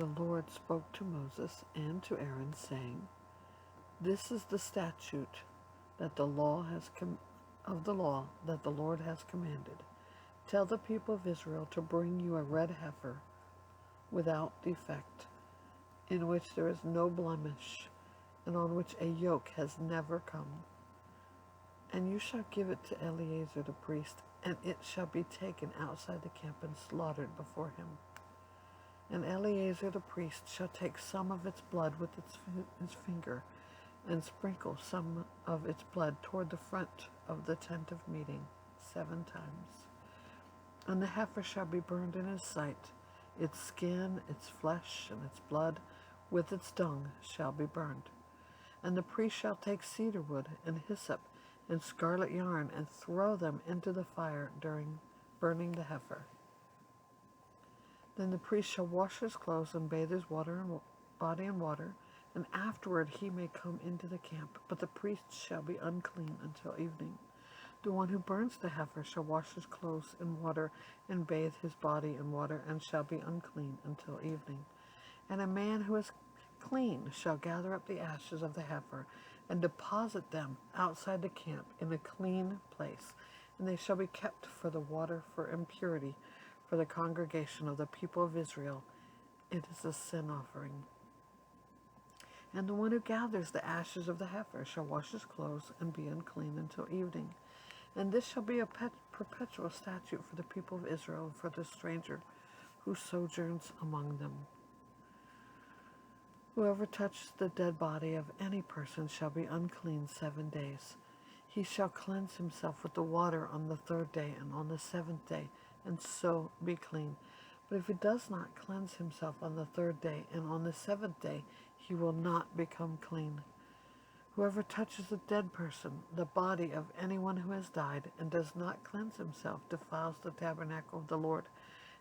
the Lord spoke to Moses and to Aaron, saying, This is the statute that the law has of the law that the Lord has commanded. Tell the people of Israel to bring you a red heifer without defect, in which there is no blemish, and on which a yoke has never come. And you shall give it to Eleazar the priest, and it shall be taken outside the camp and slaughtered before him. And Eleazar the priest shall take some of its blood with his finger, and sprinkle some of its blood toward the front of the tent of meeting 7 times. And the heifer shall be burned in his sight. Its skin, its flesh, and its blood, with its dung, shall be burned. And the priest shall take cedar wood and hyssop and scarlet yarn, and throw them into the fire during burning the heifer. Then the priest shall wash his clothes and bathe his body in water, and afterward he may come into the camp. But the priest shall be unclean until evening. The one who burns the heifer shall wash his clothes in water and bathe his body in water, and shall be unclean until evening. And a man who is clean shall gather up the ashes of the heifer and deposit them outside the camp in a clean place, and they shall be kept for the water for impurity for the congregation of the people of Israel. It is a sin offering. And the one who gathers the ashes of the heifer shall wash his clothes and be unclean until evening. And this shall be a perpetual statute for the people of Israel and for the stranger who sojourns among them. Whoever touches the dead body of any person shall be unclean 7 days. He shall cleanse himself with the water on the 3rd day and on the 7th day, and so be clean. But if he does not cleanse himself on the 3rd day and on the 7th day, he will not become clean. Whoever touches a dead person, the body of anyone who has died, and does not cleanse himself, defiles the tabernacle of the Lord,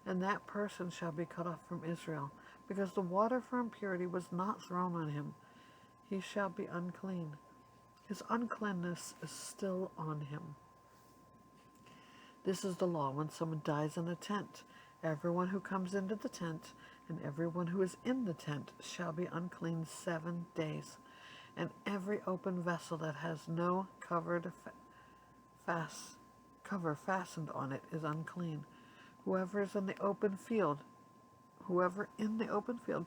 and that person shall be cut off from Israel, because the water for impurity was not thrown on him. He shall be unclean. His uncleanness is still on him. This is the law when someone dies in a tent. Everyone who comes into the tent and everyone who is in the tent shall be unclean 7 days. And every open vessel that has no cover fastened on it is unclean. Whoever in the open field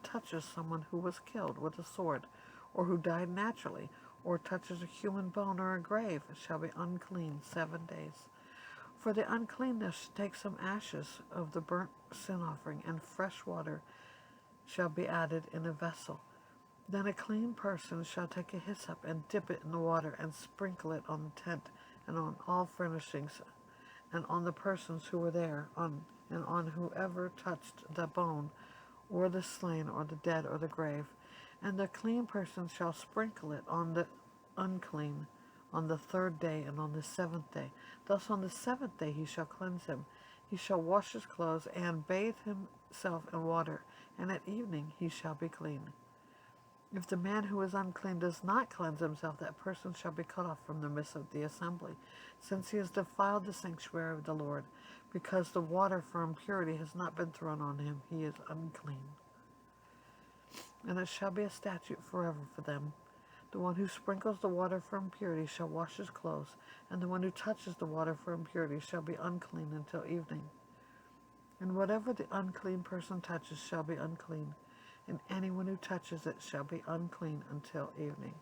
touches someone who was killed with a sword, or who died naturally, or touches a human bone or a grave, shall be unclean 7 days. For the uncleanness, take some ashes of the burnt sin offering, and fresh water shall be added in a vessel. Then a clean person shall take a hyssop and dip it in the water, and sprinkle it on the tent and on all furnishings, and on the persons who were there, and on whoever touched the bone, or the slain, or the dead, or the grave. And the clean person shall sprinkle it on the unclean on the 3rd day and on the 7th day. Thus on the 7th day he shall cleanse him. He shall wash his clothes and bathe himself in water, and at evening he shall be clean. If the man who is unclean does not cleanse himself, that person shall be cut off from the midst of the assembly, since he has defiled the sanctuary of the Lord. Because the water for impurity has not been thrown on him, he is unclean. And it shall be a statute forever for them. The one who sprinkles the water for impurity shall wash his clothes, and the one who touches the water for impurity shall be unclean until evening. And whatever the unclean person touches shall be unclean, and anyone who touches it shall be unclean until evening.